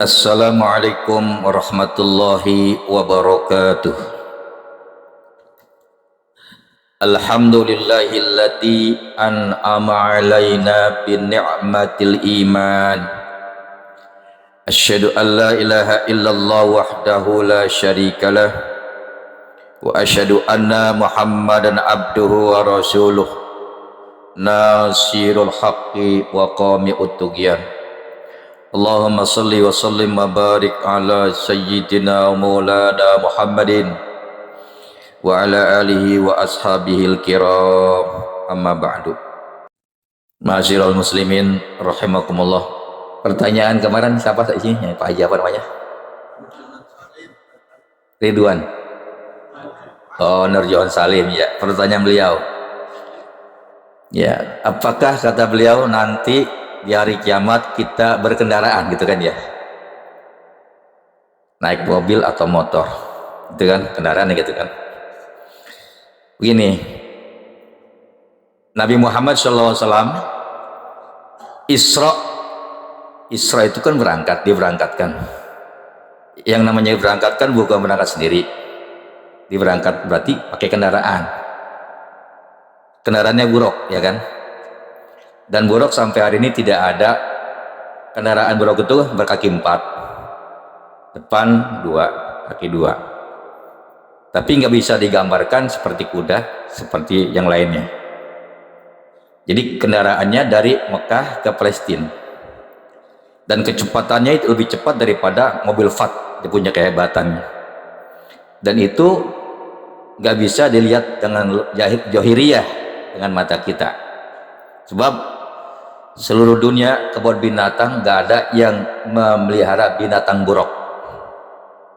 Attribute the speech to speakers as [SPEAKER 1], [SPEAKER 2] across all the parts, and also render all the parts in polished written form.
[SPEAKER 1] Assalamualaikum warahmatullahi wabarakatuh. Alhamdulillahilladzi an'ama alaina bin ni'matil iman. Asyhadu an la ilaha illallah wahdahu la syarikalah wa asyhadu anna Muhammadan abduhu wa rasuluh nasirul haqqi wa qami'ut tughyan. Allahumma salli wa sallim wa barik ala sayyidina wa maulana Muhammadin wa ala alihi wa ashabihil kiram, amma ba'du. Ma'asyiral muslimin rahimakumullah. Pertanyaan kemarin siapa sih? Pak Haji apa namanya? Ridwan. Oh, Nurjawan Salim ya. Pertanyaan beliau. Ya, apakah kata beliau nanti di hari kiamat kita berkendaraan gitu kan ya? Naik mobil atau motor. Itu kan kendaraan gitu kan. Begini, Nabi Muhammad SAW Isra itu kan diberangkatkan. Yang namanya diberangkatkan bukan berangkat sendiri, diberangkat berarti pakai kendaraannya buruk ya kan. Dan buruk sampai hari ini tidak ada kendaraan buruk itu berkaki 4, depan 2, kaki 2. Tapi nggak bisa digambarkan seperti kuda, seperti yang lainnya. Jadi kendaraannya dari Mekah ke Palestina, dan kecepatannya itu lebih cepat daripada mobil FAT, dia punya kehebatan. Dan itu nggak bisa dilihat dengan johiriyah, dengan mata kita, sebab seluruh dunia kebun binatang nggak ada yang memelihara binatang buruk,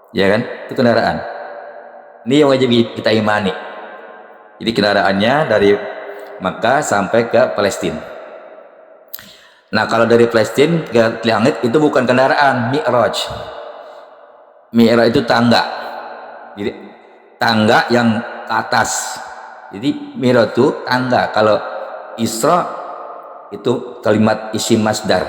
[SPEAKER 1] ya kan? Itu kendaraan. Ini yang wajib kita imani. Jadi kendaraannya dari Makkah sampai ke Palestina. Nah, kalau dari Palestina ke langit itu bukan kendaraan, Mi'raj. Mi'raj itu tangga. Jadi tangga yang ke atas. Jadi Mi'raj itu tangga. Kalau Isra itu kalimat isim masdar,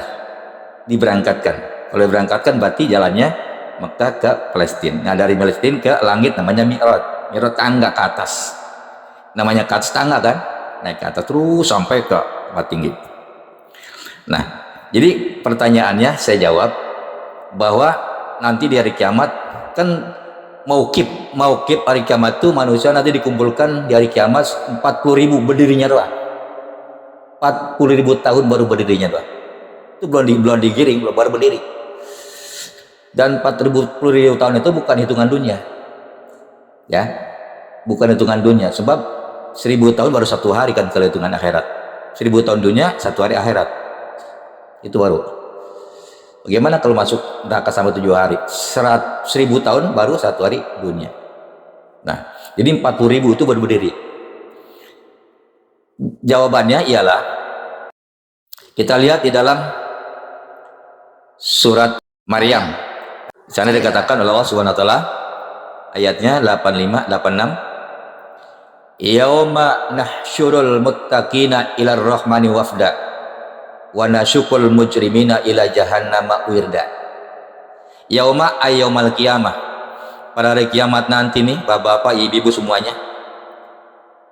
[SPEAKER 1] diberangkatkan. Kalau diberangkatkan berarti jalannya Mekah ke Palestina. Nah, dari Palestina ke langit namanya Mi'raj. Mi'raj tangga ke atas. Namanya ke atas tangga kan? Naik ke atas terus sampai ke tempat tinggi. Nah, jadi pertanyaannya saya jawab bahwa nanti di hari kiamat kan maukib hari kiamat itu manusia nanti dikumpulkan di hari kiamat 40.000 berdirinya doang. 40.000 tahun baru berdirinya doang. Itu belum digiring, belum baru berdiri. Dan 40.000 tahun itu bukan hitungan dunia. Ya. Bukan hitungan dunia, sebab 1000 tahun baru 1 hari kan kalau hitungan akhirat. 1000 tahun dunia, 1 hari akhirat. Itu baru. Bagaimana kalau masuk neraka sampai 7 hari? 1000 tahun baru 1 hari dunia. Nah, jadi 40.000 itu baru berdiri. Jawabannya ialah kita lihat di dalam surat Maryam. Di sana dikatakan oleh Allah Subhanahu wa taala, ayatnya 85 86, yauma nahsyurul muttaqina ilar rahmani wafda wa nasyukul mujrimina ila jahannama wirda. Yauma ayyaumal qiyamah, pada hari kiamat nanti nih bapak-bapak ibu-ibu semuanya,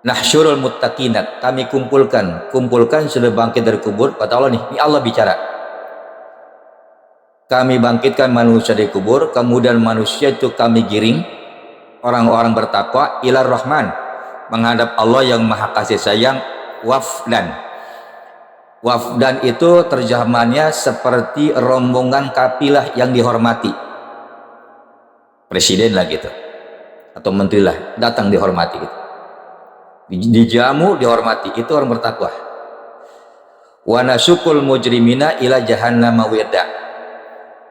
[SPEAKER 1] nahsyurul muttaqina, kami kumpulkan sudah bangkit dari kubur. Kata Allah nih, ini Allah bicara, kami bangkitkan manusia dari kubur, kemudian manusia itu kami giring, orang-orang bertakwa, ilar rahman, menghadap Allah yang maha kasih sayang, wafdan. Wafdan itu terjemahannya seperti rombongan kapilah yang dihormati, presiden lah gitu, atau menteri lah, datang dihormati gitu, dijamu dihormati, itu orang bertakwa. Wa nasyukul mujrimina ila jahannama wirda,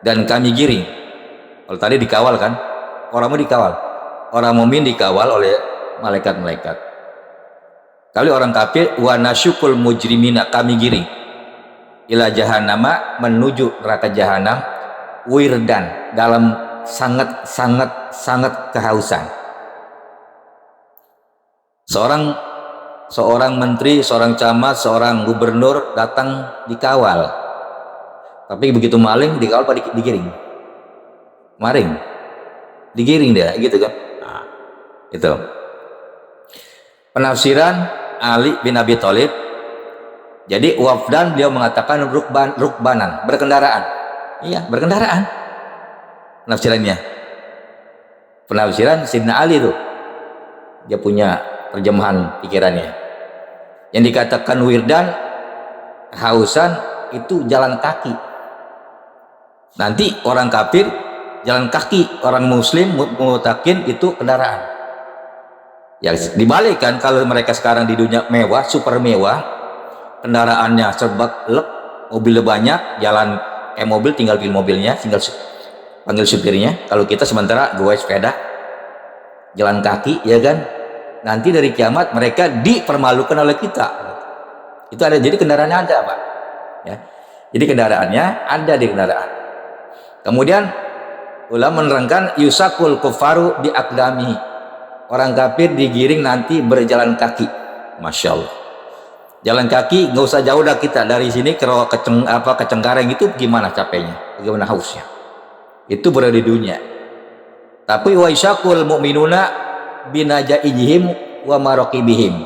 [SPEAKER 1] dan kami giring. Kalau tadi dikawal kan, orang dikawal, orang mukmin dikawal oleh malaikat-malaikat. Kali orang kafir, wa nasyukul mujrimina, kami giring ila jahannama, menuju neraka jahanam, wirdan, dalam sangat kehausan. Seorang menteri, seorang camat, seorang gubernur datang dikawal Tapi begitu maling dikawal apa digiring? Maring, digiring dia, gitu kan? Nah, itu penafsiran Ali bin Abi Thalib. Jadi wafdan beliau mengatakan rukbanan, berkendaraan. Iya, berkendaraan. Penafsirannya. Penafsiran Sidna Ali tuh. Dia punya terjemahan pikirannya. Yang dikatakan wirdan, hausan, itu jalan kaki. Nanti orang kafir jalan kaki, orang muslim mutakin itu kendaraan. Ya dibalikan, kalau mereka sekarang di dunia mewah, super mewah, kendaraannya serba lep, mobilnya banyak, jalan kayak mobil, tinggal pilih mobilnya, tinggal panggil supirnya. Kalau kita sementara gue sepeda, jalan kaki, ya kan? Nanti dari kiamat mereka dipermalukan oleh kita. Itu ada, jadi kendaraannya ada, Pak. Ya. Jadi kendaraannya ada di kendaraan. Kemudian ulama menerangkan yusakul kufaru di akdami. Orang kafir digiring nanti berjalan kaki. Masya Allah. Jalan kaki nggak usah jauh dah kita dari sini ke Cengkareng itu gimana capeknya, bagaimana hausnya. Itu berada di dunia. Tapi wa isyakul mu'minuna binajaijihim wa maraqibihim,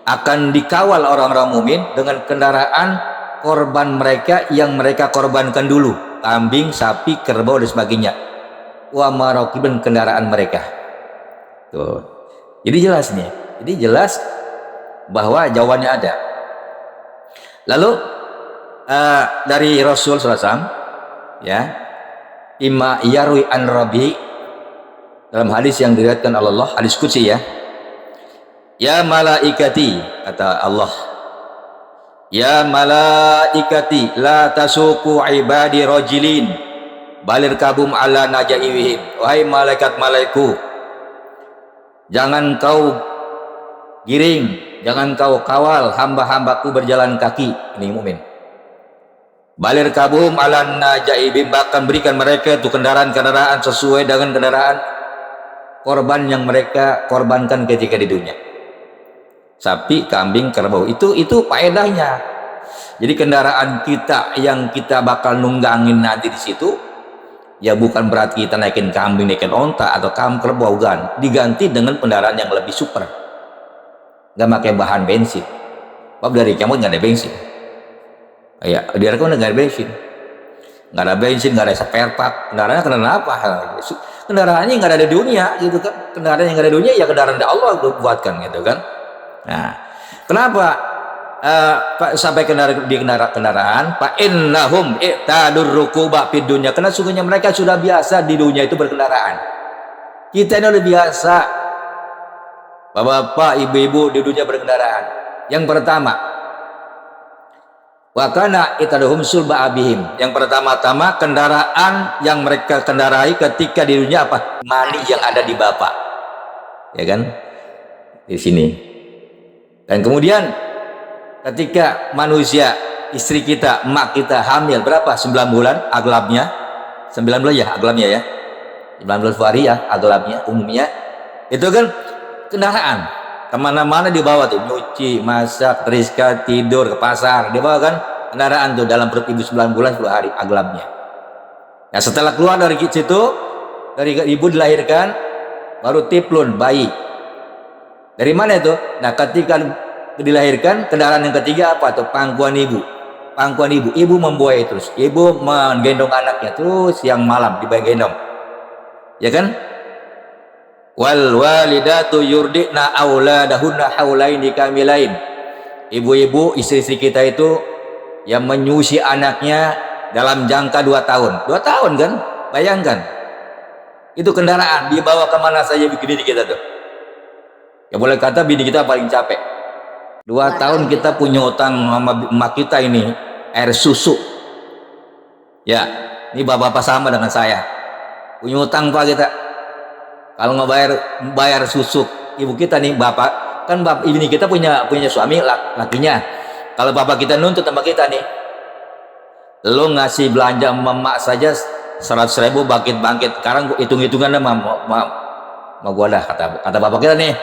[SPEAKER 1] akan dikawal orang-orang mukmin dengan kendaraan korban mereka yang mereka korbankan dulu, kambing, sapi, kerbau dan sebagainya. Wa maraqibin, kendaraan mereka. Tuh. Jadi jelas nih. Jadi jelas bahwa jawabannya ada. Lalu dari Rasul SAW, ya, imma yarwi an Rabbi, dalam hadis yang diriwayatkan Allah, hadis qudsi ya. Ya malaikati, kata Allah, ya malaikati la tasuku ibadi rajilin balir kabum ala najaihim. Wahai malaikat-malaikku, jangan kau giring, jangan kau kawal hamba-hambaku berjalan kaki. Ini mukmin. Balir kabum ala najaihim, bahkan berikan mereka itu kendaraan-kendaraan sesuai dengan kendaraan korban yang mereka korbankan ketika di dunia. Sapi, kambing, kerbau, itu faedahnya. Jadi kendaraan kita yang kita bakal nunggangin nanti di situ, ya bukan berarti kita naikin kambing, naikin onta atau kerbau, kan, diganti dengan kendaraan yang lebih super, nggak pakai bahan bensin. Bab dari kamu nggak ada bensin, ya di rekam nggak ada bensin, nggak ada spare part. Kendaraannya kendaraan apa? Kendaraannya nggak ada di dunia, gitu kan? Kendaraan yang nggak ada di dunia ya kendaraan dari Allah buatkan, gitu kan? Nah, kenapa sampai di kendaraan? Fa innahum i'tadur rukuba fid dunya, karena sungguhnya mereka sudah biasa di dunia itu berkendaraan. Kita ini udah biasa, bapak-bapak, ibu-ibu di dunia berkendaraan. Yang pertama, wa kana itaduhum sulba abihim. Yang pertama-tama kendaraan yang mereka kendarai ketika di dunia apa? Mani yang ada di bapak, ya kan? Di sini. Dan kemudian ketika manusia, istri kita, emak kita hamil berapa? 9 bulan aglabnya. 9 bulan ya aglabnya ya. 19 hari ya aglabnya umumnya. Itu kan kendaraan. Kemana-mana dibawa tuh, nyuci, masak, teriska, tidur, ke pasar, dibawa kan kendaraan tuh dalam perut ibu 9 bulan 10 hari aglabnya. Nah setelah keluar dari situ, dari ibu dilahirkan, baru tiplun, bayi. Dari mana itu? Nah ketika dilahirkan, kendaraan yang ketiga apa tuh? Pangkuan ibu. Pangkuan ibu. Ibu membuai terus. Ibu menggendong anaknya terus, yang malam digendong. Ya kan? Wal walidatu yurdina auladahunna haulaini kamilain. Ibu-ibu, istri-istri kita itu yang menyusui anaknya dalam jangka 2 tahun. 2 tahun kan? Bayangkan. Itu kendaraan dibawa kemana saja begini kita tuh. Ya boleh kata bini kita paling capek. 2 tahun kita punya utang sama emak kita ini, air susu. Ya, ini bapak-bapak sama dengan saya. Punya utang Pak kita. Kalau nggak bayar susu ibu kita nih, bapak kan ini kita punya suami lakinya. Kalau bapak kita nuntut sama kita nih, lo ngasih belanja emak saja 100.000 bangkit. Sekarang hitung-hitungan mau gua dah kata bapak kita nih.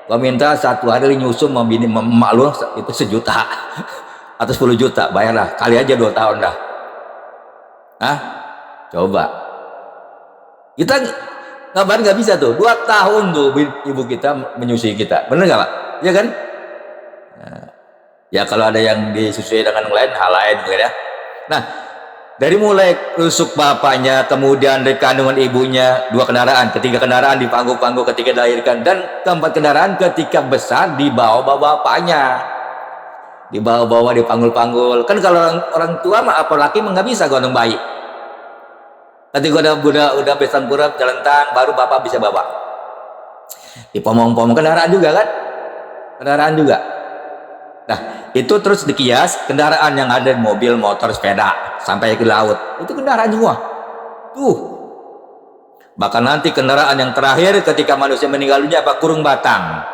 [SPEAKER 1] Gua minta 1 hari nyusun mau bini emak lu itu 1 juta atau 10 juta, bayarlah kali aja 2 tahun dah. Ah, coba. Kita ngabarin nggak bisa tuh. 2 tahun tuh ibu kita menyusui kita. Bener nggak Pak? Iya kan? Ya kalau ada yang disusui dengan yang lain, hal lain mungkin ya. Nah, dari mulai rusuk bapaknya, kemudian dari kandungan ibunya, 2 kendaraan, ketiga kendaraan di pangku-pangku ketika dilahirkan, dan keempat kendaraan ketika besar dibawa bapaknya, dibawa-bawa di panggul-panggul. Kan kalau orang tua mah apalagi nggak bisa gendong bayi. Ketika udah besan pura jalan tang, baru bapak bisa bawa. Di pomong-pomong kendaraan juga kan? Kendaraan juga. Nah, itu terus dikias kendaraan yang ada di mobil, motor, sepeda sampai ke laut. Itu kendaraan semua. Tuh. Bahkan nanti kendaraan yang terakhir ketika manusia meninggal dunia apa? Kurung batang.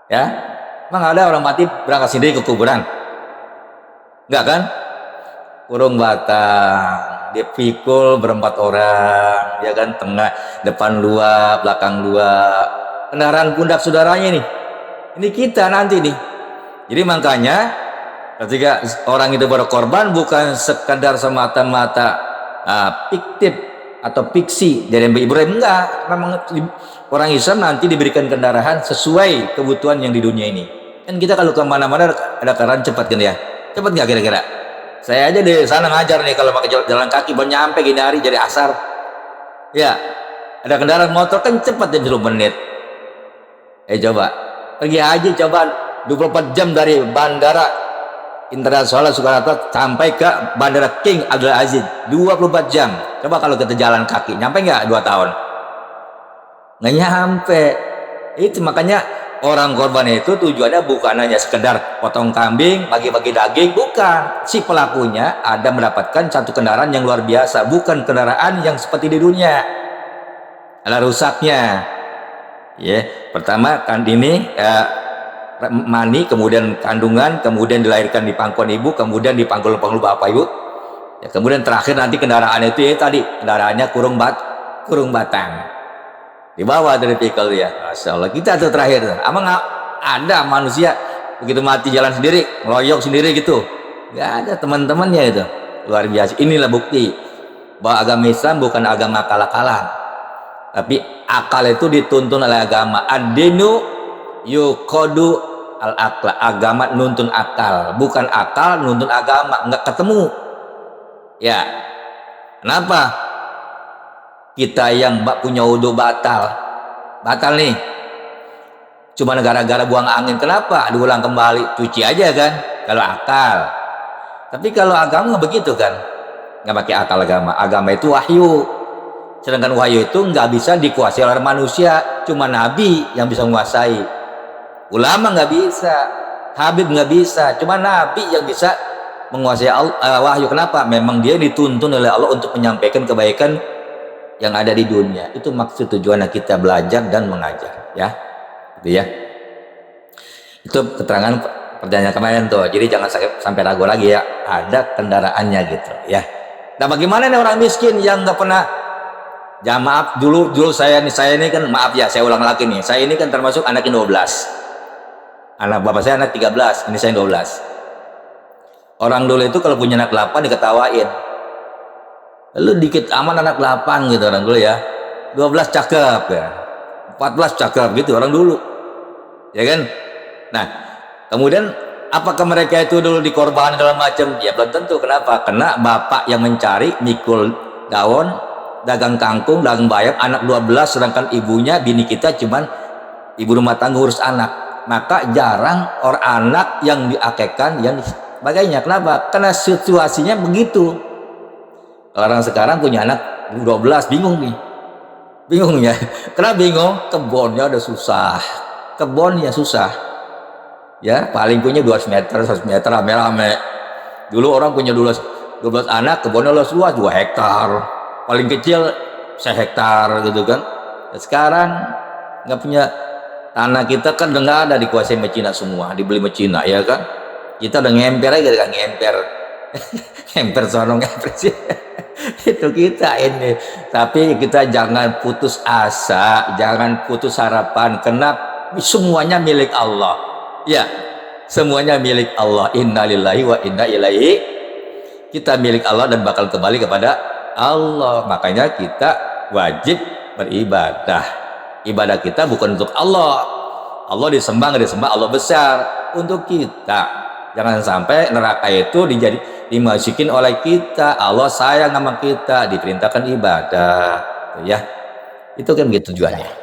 [SPEAKER 1] Ya. Emang ada orang mati berangkat sendiri ke kuburan? Enggak kan? Kurung batang. Dipikul berempat orang, ya kan, tengah, depan 2, belakang 2. Kendaraan pundak saudaranya nih. Ini kita nanti nih. Jadi makanya ketika orang itu berkorban bukan sekadar semata-mata fiktif atau fiksi dari Nabi Ibrahim, enggak. Memang orang Islam nanti diberikan kendaraan sesuai kebutuhan yang di dunia ini. Kan kita kalau kemana-mana ada kendaraan cepat kan ya? Cepat nggak kira-kira? Saya aja di sana ngajar nih kalau pakai jalan kaki baru nyampe gini hari jadi asar. Ya, ada kendaraan motor kan cepat ya 10 menit. Coba pergi haji, coba 24 jam dari Bandara Internasional Soekarno-Hatta sampai ke Bandara King Abdul Aziz, 24 jam. Coba kalau kita jalan kaki, nyampe nggak 2 tahun? Nggak nyampe. Itu makanya orang korban itu tujuannya bukan hanya sekedar potong kambing, bagi-bagi daging, bukan. Si pelakunya ada mendapatkan satu kendaraan yang luar biasa, bukan kendaraan yang seperti di dunia. Ada rusaknya. Ya, pertama kan ini mani, kemudian kandungan, kemudian dilahirkan di pangkuan ibu, kemudian di panggul-panggul bapak ibu. Ya, kemudian terakhir nanti kendaraan itu ya tadi kendaraannya kurung batang. Dibawa dari pikul ya, Masya Allah. Kita tuh terakhir, emang ada manusia begitu mati jalan sendiri, ngeloyok sendiri gitu? Nggak ada, teman-temannya itu luar biasa. Inilah bukti bahwa agama Islam bukan agama akal-akalan, tapi akal itu dituntun oleh agama. Ad-dinu yuqadu al-aqla, agama nuntun akal, bukan akal nuntun agama, nggak ketemu. Ya, kenapa? Kita yang punya wudhu batal nih cuma gara-gara buang angin. Kenapa diulang kembali? Cuci aja kan kalau akal. Tapi kalau agama nggak begitu kan, nggak pakai akal. Agama itu wahyu, sedangkan wahyu itu nggak bisa dikuasai oleh manusia, cuma nabi yang bisa menguasai. Ulama nggak bisa, habib nggak bisa, cuma nabi yang bisa menguasai wahyu. Kenapa? Memang dia dituntun oleh Allah untuk menyampaikan kebaikan yang ada di dunia. Itu maksud tujuannya kita belajar dan mengajar, ya. Gitu ya. Itu keterangan pertanyaan kemarin tuh. Jadi jangan sampai ragu lagi ya, ada kendaraannya gitu ya. Nah, bagaimana nih orang miskin yang nggak pernah, ya maaf dulu saya ini kan, maaf ya saya ulang lagi nih, saya ini kan termasuk anak yang 12. Anak bapak saya anak 13, ini saya 12. Orang dulu itu kalau punya anak 8 diketawain. Lu dikit aman anak 8 gitu orang dulu ya. 12 cakep ya, 14 cakep gitu orang dulu, ya kan. Nah, kemudian apakah mereka itu dulu dikorbankan dalam macam? Ya belum tentu. Kenapa? Karena bapak yang mencari mikul daun, dagang kangkung, dagang bayam, anak 12, sedangkan ibunya, bini kita cuman ibu rumah tangga urus anak. Maka jarang orang anak yang diakekkan yang sebagainya. Kenapa? Karena situasinya begitu. Orang sekarang punya anak 12 bingung nih, ya. Kenapa bingung? Kebunnya udah susah, kebunnya susah ya, paling punya 200 meter 100 meter rame-rame. Dulu orang punya 12 anak, kebunnya luas 2 hektar, paling kecil 1 hektar gitu kan. Dan sekarang nggak punya tanah, kita kan udah nggak ada, dikuasai sama Cina semua, dibeli sama Cina ya kan. Kita udah ngemper aja kan, ngemper sono ngemper sih. Itu kita ini. Tapi kita jangan putus asa, jangan putus harapan, karena semuanya milik Allah ya, semuanya milik Allah. Innalillahi wa inna ilaihi kita milik Allah dan bakal kembali kepada Allah. Makanya kita wajib beribadah. Ibadah kita bukan untuk Allah. Allah disembah nggak disembah, Allah besar. Untuk kita, jangan sampai neraka itu dimasukin oleh kita. Allah sayang sama kita, diperintahkan ibadah, ya. Itu kan gitu tujuannya.